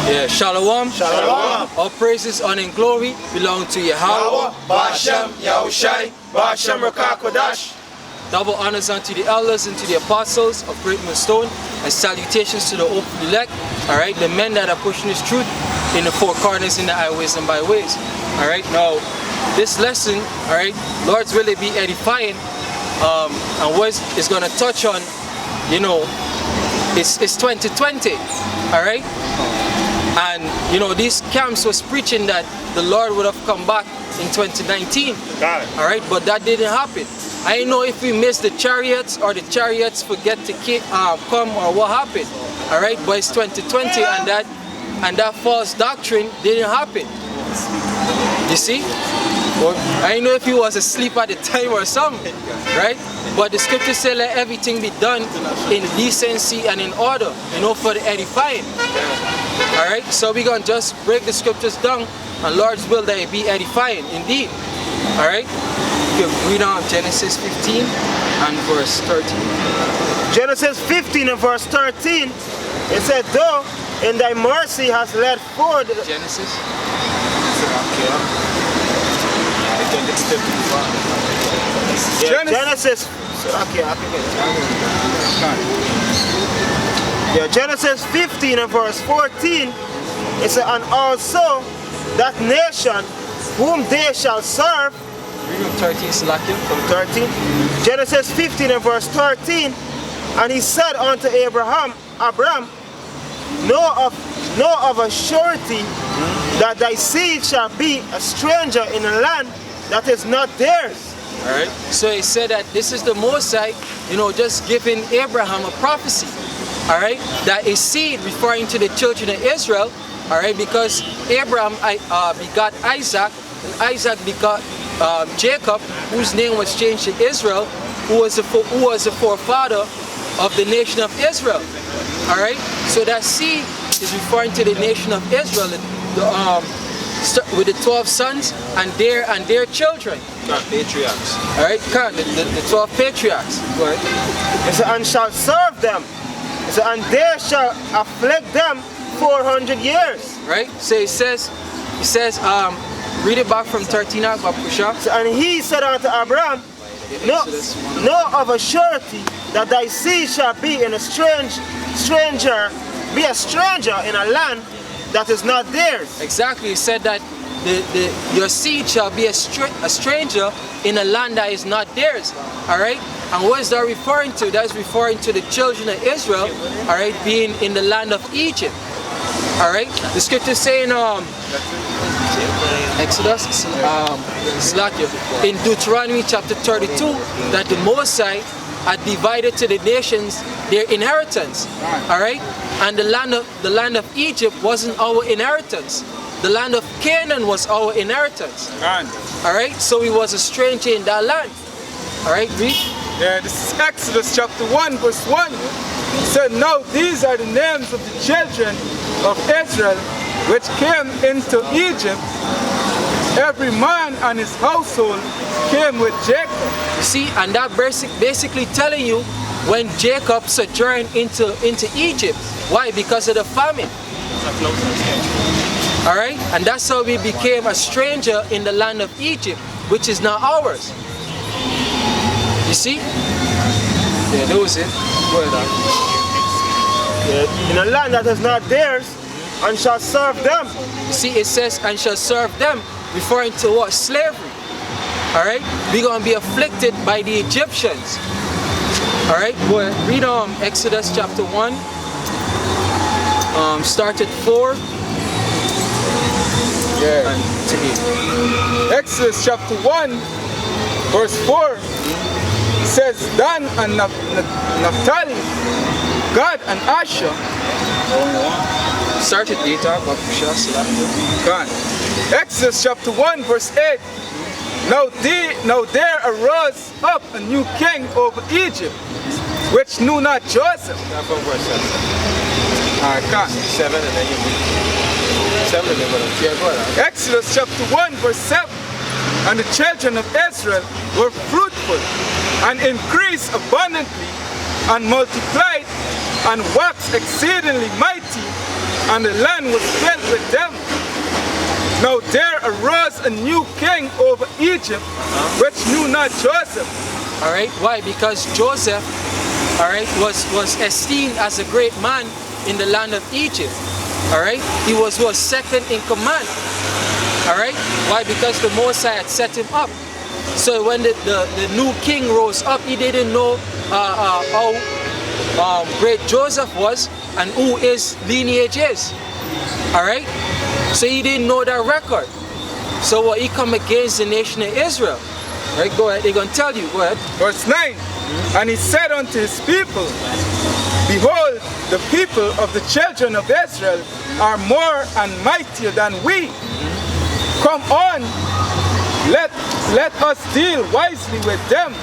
Yeah, Shalom. Shalom. All praises, honor, and glory belong to Yahweh. Ba'ashem, YAHWASHI, Ba'ashem Rakakwadash. Double honors unto the elders and to the apostles of Great Millstone, and salutations to the open elect. Alright, the men that are pushing this truth in the four corners, in the highways and byways. Alright, now this lesson, alright, Lord's will it be edifying, and what it's gonna touch on, you know, it's 2020, alright? And you know, these camps was preaching that the Lord would have come back in 2019. Alright, but that didn't happen. I don't know if we missed the chariots or the chariots forget to come or what happened. Alright, but it's 2020 and that false doctrine didn't happen. You see? I don't know if he was asleep at the time or something, right? But the scripture said let everything be done in decency and in order, you know, for the edifying. Alright, so we're going to just break the scriptures down, and Lord's will that it be edifying indeed. Alright, you can read on Genesis 15 and verse 13. Genesis 15 and verse 13, it said, though in thy mercy has led forward. Genesis? Genesis. Genesis 15 and verse 14, it said, and also that nation whom they shall serve. Read from 13, Salakia. From 13. Genesis 15 and verse 13, and he said unto Abram, know of a surety that thy seed shall be a stranger in a land that is not theirs. Alright, so he said that this is the Mosai, you know, just giving Abraham a prophecy. Alright, that is seed referring to the children of Israel. Alright, because Abraham begot Isaac, and Isaac begot Jacob, whose name was changed to Israel, who was the forefather of the nation of Israel. Alright, so that seed is referring to the nation of Israel, with the 12 sons and their children. Patriarchs. Alright, the 12 patriarchs. Right. It said, and shall serve them. It said, and they shall afflict them 400 years. Right? So he says, read it back from 13 out, Bapusha. So, and he said unto Abraham, know of a surety that thy seed shall be in a stranger in a land that is not theirs. Exactly, he said that your seed shall be a stranger in a land that is not theirs. Alright? And what is that referring to? That's referring to the children of Israel, alright, being in the land of Egypt. Alright? The scripture saying Exodus, in Deuteronomy chapter 32, that the Mosai are divided to the nations their inheritance. Alright? And the land of Egypt wasn't our inheritance. The land of Canaan was our inheritance. Alright? So we was a stranger in that land. Alright, read. Yeah, this is Exodus chapter 1 verse 1. It said, now these are the names of the children of Israel which came into Egypt. Every man and his household came with Jacob. You see, and that basically telling you when Jacob sojourned into Egypt. Why? Because of the famine. Alright? And that's how we became a stranger in the land of Egypt, which is not ours. You see? Yeah, that was it. Go ahead, yeah, in a land that is not theirs, and shall serve them. You see, it says, and shall serve them, referring to what? Slavery. Alright? We're going to be afflicted by the Egyptians. Alright? Go ahead. Read Exodus chapter 1. Start at 4. Yeah. And 8. Exodus chapter 1 verse 4 says, Dan and Naphtali, Gad and Asher. Start at 8. God. Exodus chapter 1 verse 8. Now there arose up a new king over Egypt, which knew not Joseph. Alright, 7 and then you read 7 and then go ahead. Exodus chapter 1 verse 7. And the children of Israel were fruitful and increased abundantly and multiplied and waxed exceedingly mighty and the land was filled with them. Now there arose a new king over Egypt, which knew not Joseph. All right, why? Because Joseph, all right, was esteemed as a great man in the land of Egypt. All right, he was second in command. All right, why? Because the Mosai had set him up. So when the new king rose up, he didn't know how great Joseph was and who his lineage is. All right, so he didn't know that record. So he come against the nation of Israel. Right, go ahead. They're gonna tell you. Go ahead. Verse 9. And he said unto his people, behold, the people of the children of Israel are more and mightier than we. Come on, let us deal wisely with them.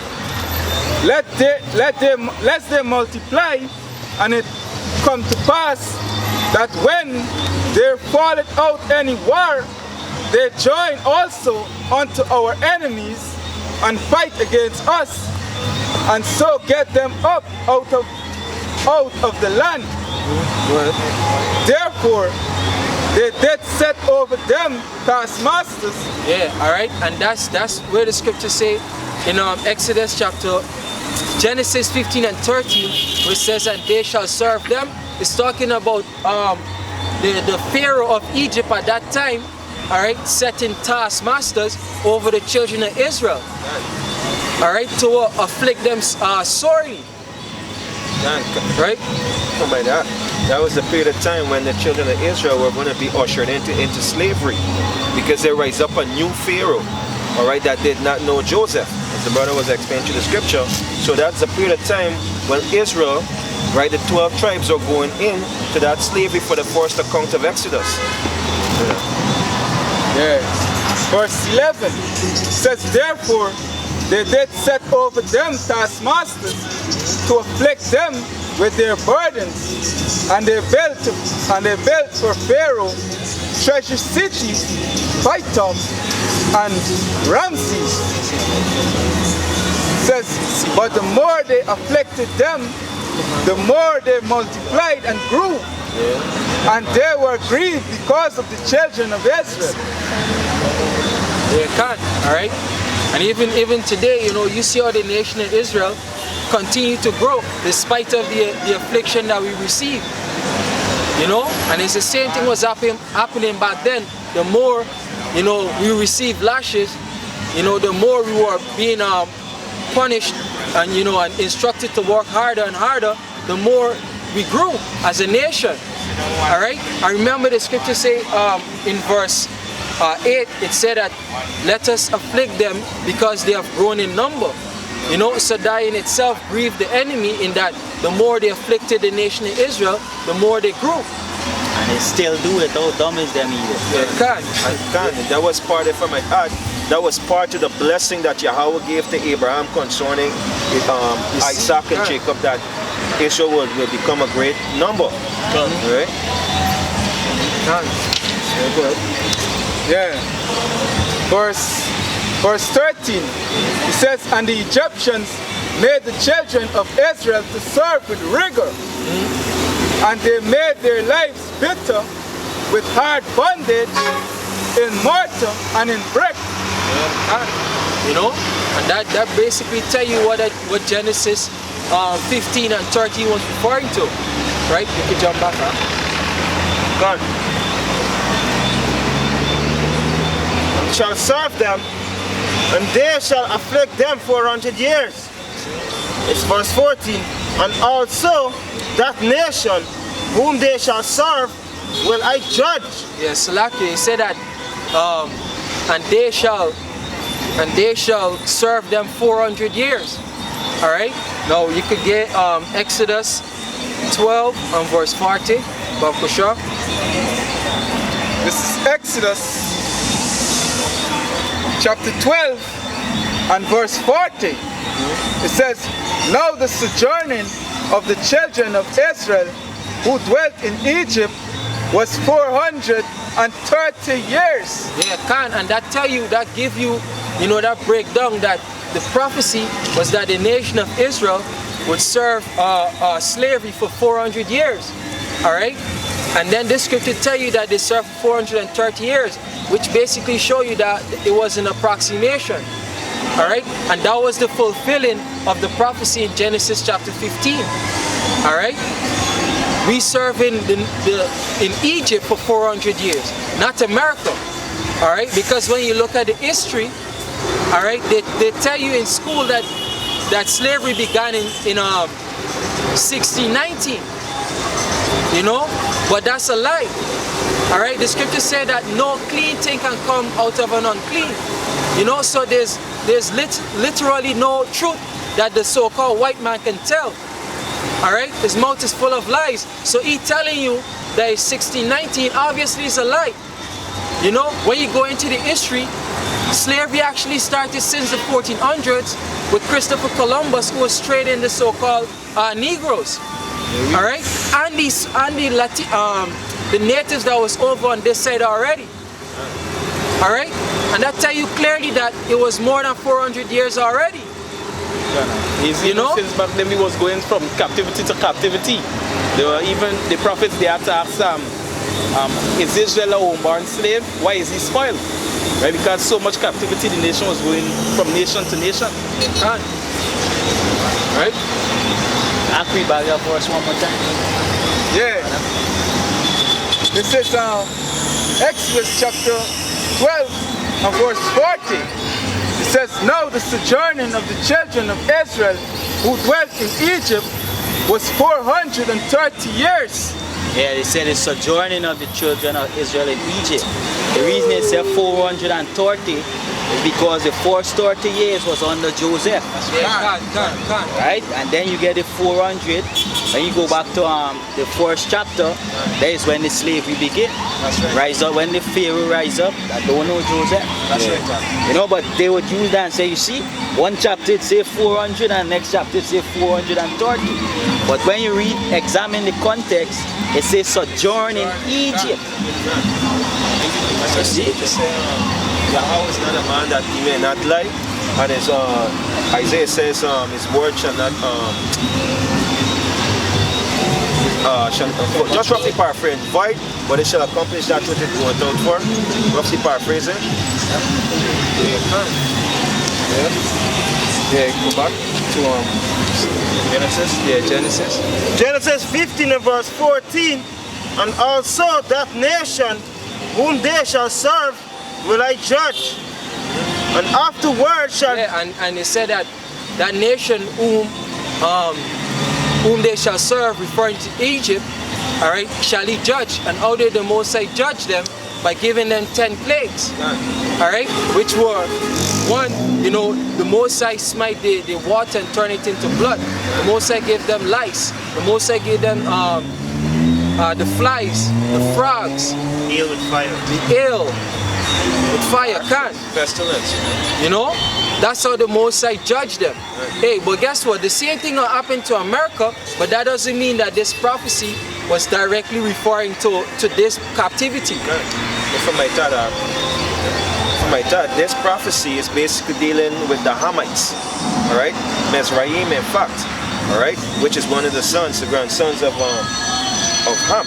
Lest they multiply, and it come to pass that when there falleth out any war, they join also unto our enemies and fight against us, and so get them up out of the land. Therefore, they did set over them taskmasters. Yeah, all right, and that's where the scriptures say in Exodus chapter Genesis 15 and 13, which says, and they shall serve them. It's talking about the Pharaoh of Egypt at that time, all right, setting taskmasters over the children of Israel, all right, to afflict them sorely. Right? Come by that. That was the period of time when the children of Israel were going to be ushered into slavery, because there rise up a new Pharaoh, all right, that did not know Joseph, as the brother was explaining to the scripture. So that's the period of time when Israel, right, the 12 tribes are going into that slavery for the first account of Exodus. Yes. Verse 11 says, therefore they did set over them taskmasters to afflict them with their burdens, and they built for Pharaoh treasure cities, Pithom and Ramses. Says, but the more they afflicted them, the more they multiplied and grew, and they were grieved because of the children of Israel. They can't, all right? And even today, you know, you see how the nation of Israel continue to grow despite of the affliction that we receive. You know, and it's the same thing was happening back then. The more, you know, we receive lashes, you know, the more we were being punished and, you know, and instructed to work harder and harder, the more we grew as a nation. All right? I remember the scripture say in verse 8, it said that let us afflict them because they have grown in number. You know, so that in itself grieved the enemy, in that the more they afflicted the nation of Israel, the more they grew. And they still do it, how dumb is them either. They can't. That was part of, from my heart, that was part of the blessing that Yahweh gave to Abraham concerning Isaac and Jacob, that Israel will become a great number. Right? Yeah. Verse 13, it says, and the Egyptians made the children of Israel to serve with rigor, and they made their lives bitter with hard bondage in mortar and in brick. You know, and that basically tell you what Genesis 15 and 13 was referring to. Right? You can jump back, huh? God shall serve them, and they shall afflict them 400 years. It's verse 14. And also that nation whom they shall serve will I judge. Yes, Salaki, he said that and they shall serve them 400 years. Alright? Now you could get Exodus 12 and verse 40. Bob Kushar. This is Exodus chapter 12 and verse 40. It says, now the sojourning of the children of Israel who dwelt in Egypt was 430 years. Yeah, and that tell you, that give you, you know, that breakdown that the prophecy was that the nation of Israel would serve slavery for 400 years. All right? And then this scripture tell you that they served for 430 years, which basically show you that it was an approximation. Alright? And that was the fulfilling of the prophecy in Genesis chapter 15. Alright? We serve in Egypt for 400 years, not America. Alright? Because when you look at the history, alright, they tell you in school that slavery began in 1619. You know? But that's a lie. Alright? The scripture said that no clean thing can come out of an unclean. You know, so there's literally no truth that the so-called white man can tell. Alright? His mouth is full of lies. So he telling you that it's 1619 obviously is a lie. You know, when you go into the history, slavery actually started since the 1400s with Christopher Columbus, who was trading the so-called Negroes. Alright? And the natives that was over on this side already. Alright? And that tell you clearly that it was more than 400 years already. You know, since back then we was going from captivity to captivity. There were even the prophets, they had to ask is Israel a homeborn slave? Why is he spoiled? Right? Because so much captivity, the nation was going from nation to nation. Right? Akri back up for us one more time. Yeah. This is Exodus chapter 12 and verse 40. It says, now the sojourning of the children of Israel who dwelt in Egypt was 430 years. Yeah, they said the sojourning of the children of Israel in Egypt. The reason it said 430 is because the first 30 years was under Joseph. Right? And then you get the 400. When you go back to the first chapter, that is when the slavery begin. Rise up, when the Pharaoh rise up, I don't know Joseph. You know, but they would use that and say, you see, one chapter it say 400 and next chapter it say 430. But when you read, examine the context, it says sojourn in Egypt. Yahweh is not a man that he may not lie, and as Isaiah says, his word shall not just roughly paraphrase, void, but it shall accomplish that which it went out for. Roughly paraphrasing. Yeah, go back to Genesis. Yeah, Genesis. Genesis 15 and verse 14. And also that nation whom they shall serve will I judge. And afterward shall... Yeah, and it said that that nation whom they shall serve, referring to Egypt, alright, shall he judge. And how did the Most High judge them? By giving them 10 plagues. Alright, which were, one, you know, the Most High smite the water and turn it into blood. The Most High gave them lice. The Most High gave them the flies, the frogs, Hail with fire. the hail with fire, Pestilence. you know, that's how the Most High judged them. Hey, but guess what? The same thing will happen to America, but that doesn't mean that this prophecy was directly referring to this captivity. From my thought, this prophecy is basically dealing with the Hamites, all right, Mizraim, in fact, all right, which is one of the sons, the grandsons of Ham,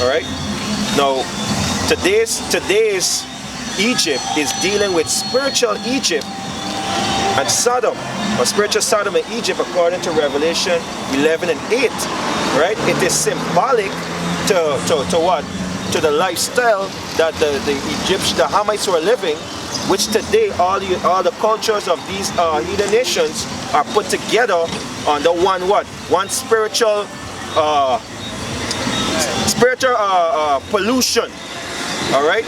all right. Now, today's Egypt is dealing with spiritual Egypt and Sodom, or spiritual Sodom and Egypt, according to Revelation 11 and 8, right? It is symbolic to what? To the lifestyle that the Egyptians, the Hamites were living, which today all the cultures of these heathen nations are put together under one spiritual pollution. All right.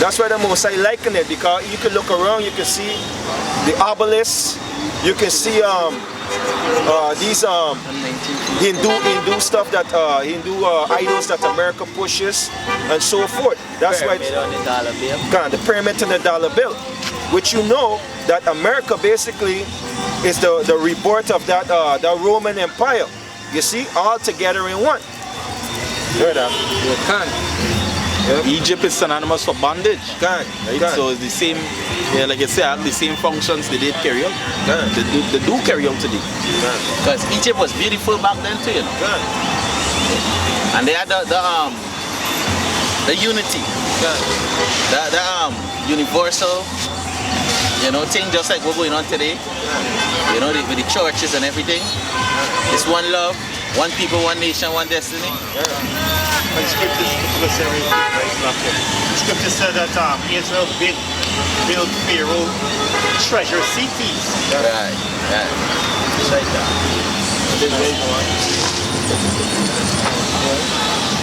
That's why the Most High liken it, because you can look around, you can see the obelisks, you can see these Hindu stuff that Hindu idols that America pushes and so forth. That's why Pyramid on the dollar bill. the pyramid and the dollar bill, which you know that America basically is the rebirth of that the Roman Empire. You see, all together in one. Hear that? You can. Yep. Egypt is synonymous for bondage. Right? So it's the same, yeah, like I said, the same functions they did carry out. They do carry out today. Because Egypt was beautiful back then too, you know. And they had the unity, the universal, you know, thing just like what's going on today. You know, with the churches and everything. It's one love, one people, one nation, one destiny. The scripture said that Israel built Pharaoh treasure cities. Right. It's like that.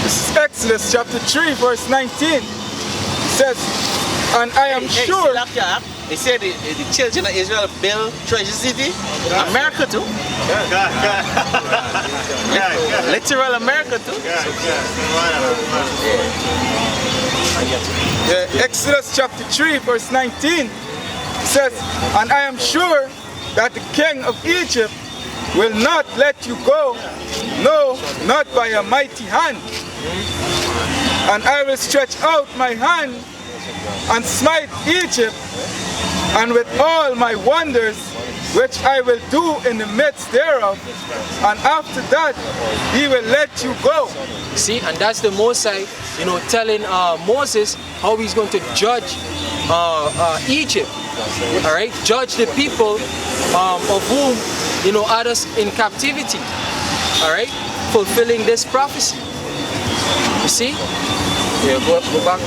This is Exodus chapter 3 verse 19. It says, and I am sure. They said the children of Israel build treasure city. America too. Literal America too. Exodus chapter 3 verse 19 says, and I am sure that the king of Egypt will not let you go, no, not by a mighty hand. And I will stretch out my hand and smite Egypt, and with all my wonders which I will do in the midst thereof, and after that he will let you go. See, and that's the Mosai, you know, telling Moses how he's going to judge Egypt. All right, judge the people of whom, you know, had us in captivity. All right, fulfilling this prophecy. You see? Yeah, go back.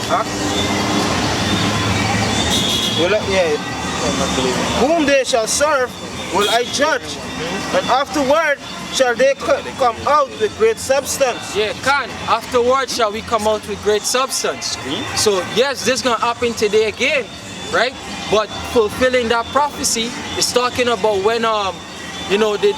Whom they shall serve will I judge, and afterward shall they come out with great substance. Yeah, afterward shall we come out with great substance. So yes, this is going to happen today again, right? But fulfilling that prophecy is talking about when you know, the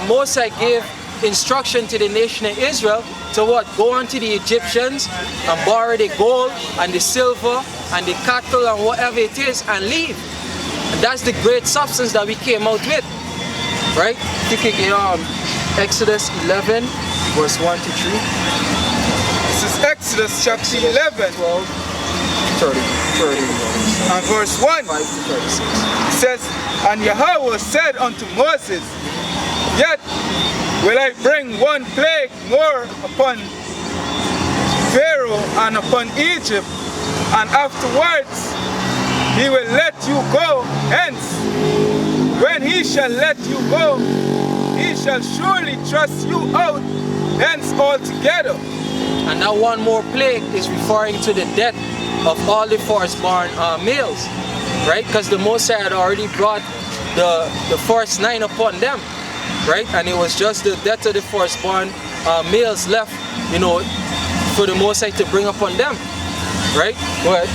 Mosai gave instruction to the nation of Israel to what? Go on to the Egyptians and borrow the gold and the silver and the cattle and whatever it is and leave. And that's the great substance that we came out with, right? You can get Exodus 11 verse 1 to 3. This is Exodus chapter 11 12, 30, and verse 1. 5 to 36. It says, and Yahweh said unto Moses, yet will I bring one plague more upon Pharaoh and upon Egypt, and afterwards he will let you go hence. When he shall let you go, he shall surely thrust you out hence altogether. And that one more plague is referring to the death of all the firstborn males, right? Because the Mosai had already brought the first 9 upon them, right? And it was just the death of the firstborn males left, you know, for the Mosai to bring upon them, right? Go ahead.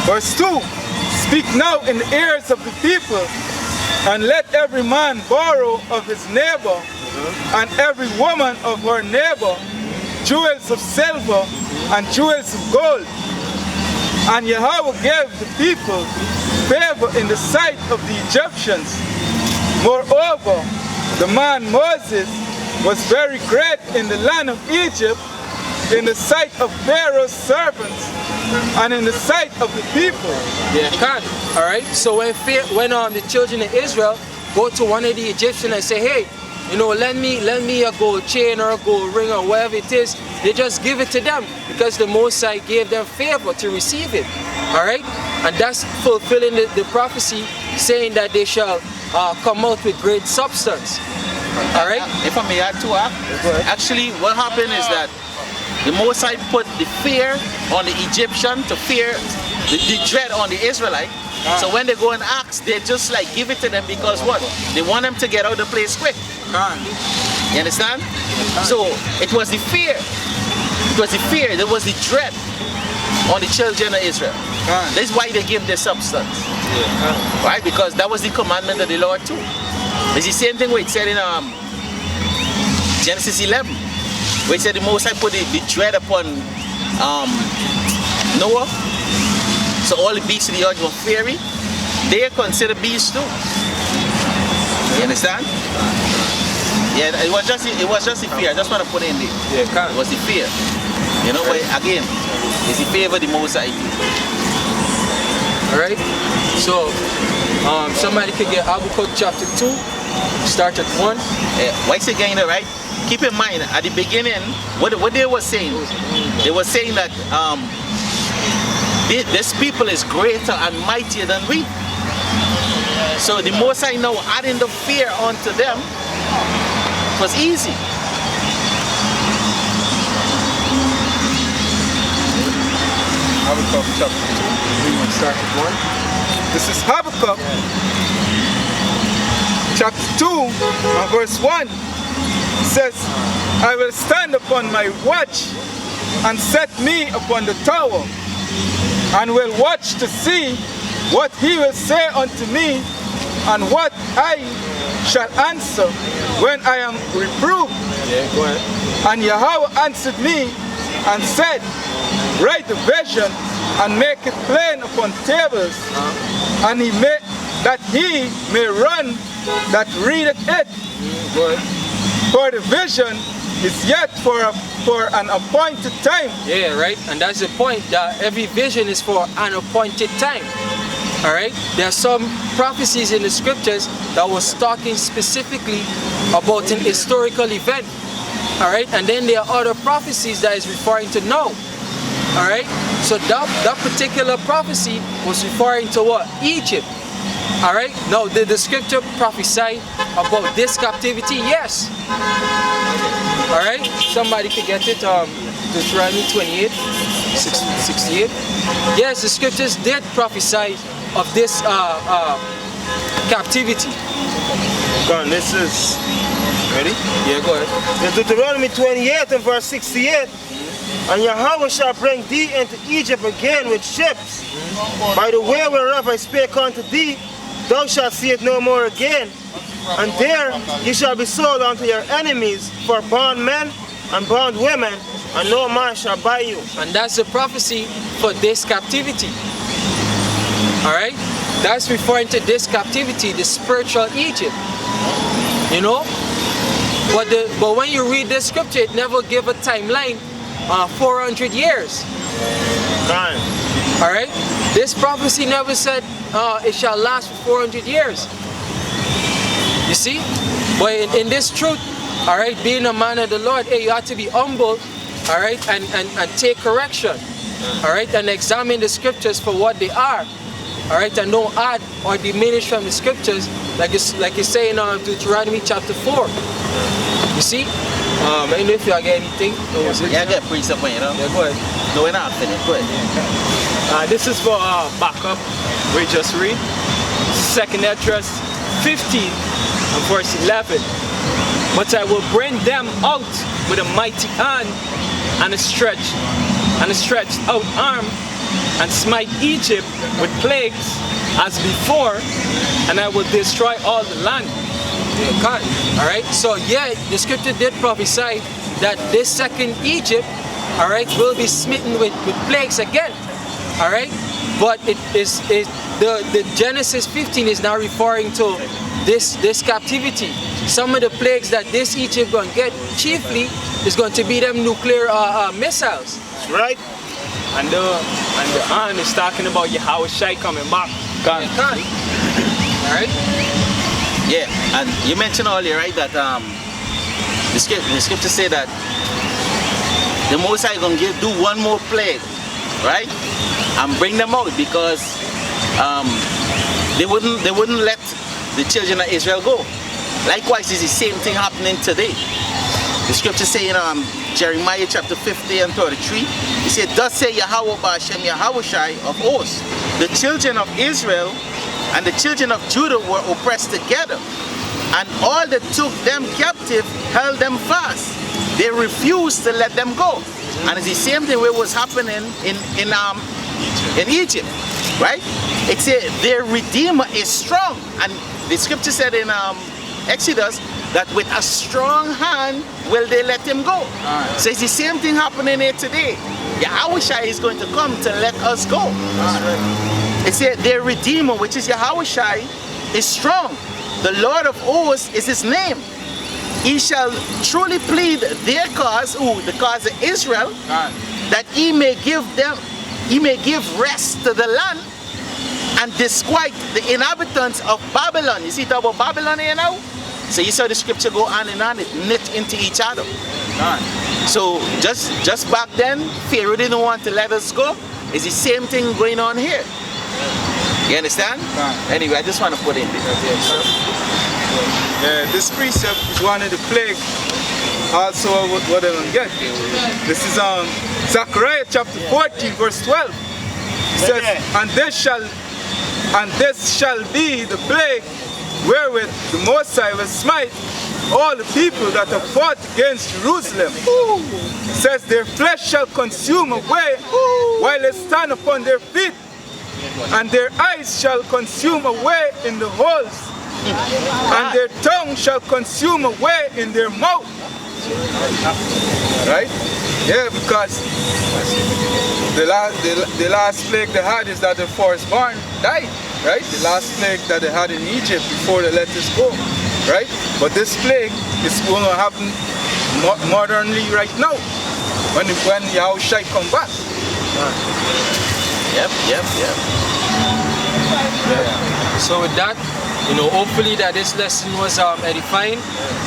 Verse 2, speak now in the ears of the people, and let every man borrow of his neighbor, and every woman of her neighbor, jewels of silver and jewels of gold. And Yahweh gave the people favor in the sight of the Egyptians. Moreover, the man Moses was very great in the land of Egypt, in the sight of Pharaoh's servants, and in the sight of the people. Yeah, all right. So when the children of Israel go to one of the Egyptians and say, hey, you know, lend me a gold chain or a gold ring or whatever it is, they just give it to them because the Mosai gave them favor to receive it. All right, and that's fulfilling the prophecy saying that they shall come out with great substance. All right. If I may add to that, actually, what happened is that the Mosai put the fear on the Egyptian to fear the dread on the Israelite. So when they go and ask, they just like give it to them because what? They want them to get out of the place quick. You understand? So it was the fear. It was the fear. There was the dread on the children of Israel. That's why they give their substance. Right? Because that was the commandment of the Lord too. It's the same thing where it said in Genesis 11. Where it said the Most High put the dread upon Noah. So all the beasts of the earth were fiery. They are considered beasts too. You understand? Yeah, it was just the fear. I just want to put it in there. Yeah, it was the fear. You know, but again, it's the fear of the Most High. Alright? So somebody could get Habakkuk chapter 2, start at 1. Why is it getting it right? keep in mind, at the beginning, what they were saying, they were saying that this people is greater and mightier than we. So the Most High now adding the fear onto them was easy. Habakkuk chapter 2. We will start with 1. This is Habakkuk chapter 2 and verse 1. It says, I will stand upon my watch and set me upon the tower, and will watch to see what he will say unto me, and what I shall answer when I am reproved. Yeah, go ahead. And Yahweh answered me and said, write the vision and make it plain upon tables, and that he may run that readeth it. Go ahead. For the vision is yet for an appointed time. Yeah, right? And that's the point, that every vision is for an appointed time. Alright? There are some prophecies in the scriptures that was talking specifically about an historical event. Alright? And then there are other prophecies that is referring to now. Alright? So that particular prophecy was referring to what? Egypt. Alright? Now, did the scripture prophesy about this captivity? Yes. Alright? Somebody could get it. Deuteronomy 28, 68. Yes, the scriptures did prophesy of this captivity. God, this is... Ready? Yeah, go ahead. In Deuteronomy 28 and verse 68, and Yahweh shall bring thee into Egypt again with ships. By the way whereof I spake unto thee, thou shalt see it no more again. And there ye shall be sold unto your enemies for bondmen and bondwomen, and no man shall buy you. And that's the prophecy for this captivity. Alright? That's referring to this captivity, the spiritual Egypt. You know? But when you read this scripture, it never gave a timeline. 400 years. Fine. Alright? This prophecy never said it shall last for 400 years. You see? But in this truth, alright, being a man of the Lord, hey, you have to be humble, alright, and take correction. Alright, and examine the scriptures for what they are. Alright, and don't add or diminish from the scriptures like it's saying in Deuteronomy chapter 4. You see? I don't know if you got anything. Yeah, I got pretty something, you know? Yeah, go ahead. No, we're not finished. Go ahead. This is for backup. We just read 2nd Esdras 15 and verse 11. But I will bring them out with a mighty hand and a stretched out arm, and smite Egypt with plagues as before, and I will destroy all the land. Alright, so yeah, the scripture did prophesy that this second Egypt, alright, will be smitten with plagues again. Alright, but the Genesis 15 is now referring to this captivity. Some of the plagues that this Egypt going to get chiefly is going to be them nuclear missiles. Right? And the hand is talking about YAHWASHI coming back. Alright? Yeah, and you mentioned earlier, right, that the scripture say that the Most High gonna do one more plague, right, and bring them out because they wouldn't let the children of Israel go. Likewise, is the same thing happening today. The scripture say in Jeremiah chapter 50 and 33, it said, thus say Yahweh Ba'ashem YAHWASHI of hosts, the children of Israel and the children of Judah were oppressed together, and all that took them captive held them fast. They refused to let them go. And it's the same thing what was happening in Egypt, right? It said their Redeemer is strong, and the scripture said in Exodus that with a strong hand will they let him go. So it's the same thing happening here today. YAHWASHI is going to come to let us go. It said their Redeemer, which is YAHWASHI, is strong. The Lord of hosts is his name. He shall truly plead their cause, the cause of Israel, that he may give rest to the land and disquiet the inhabitants of Babylon. You see, talk about Babylon here now? So you saw the scripture go on and on, it knit into each other. So just back then, Pharaoh didn't want to let us go. It's the same thing going on here. You understand? Anyway, I just want to put in this. Yeah, this precept is one of the plagues. Also, what I don't get. This is Zechariah chapter 14, verse 12. It says, and this shall be the plague wherewith the Most High will smite all the people that have fought against Jerusalem. It says, their flesh shall consume away while they stand upon their feet, and their eyes shall consume away in the holes, and their tongue shall consume away in their mouth. Right? Yeah, because the last plague they had is that the firstborn died. Right? The last plague that they had in Egypt before they let us go. Right? But this plague is going to happen modernly right now when YAHWASHI come back. Yep. Yeah. So with that, hopefully that this lesson was edifying.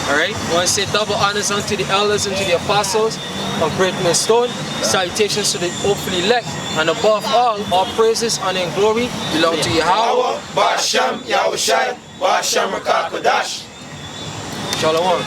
Alright, I want to say double honors unto the elders and to the apostles of Great Millstone. Salutations to the hopefully elect, and above all praises, honor and glory belong to Yahweh. Basham YAHWASHI, Basham Rakakadash. Shalom.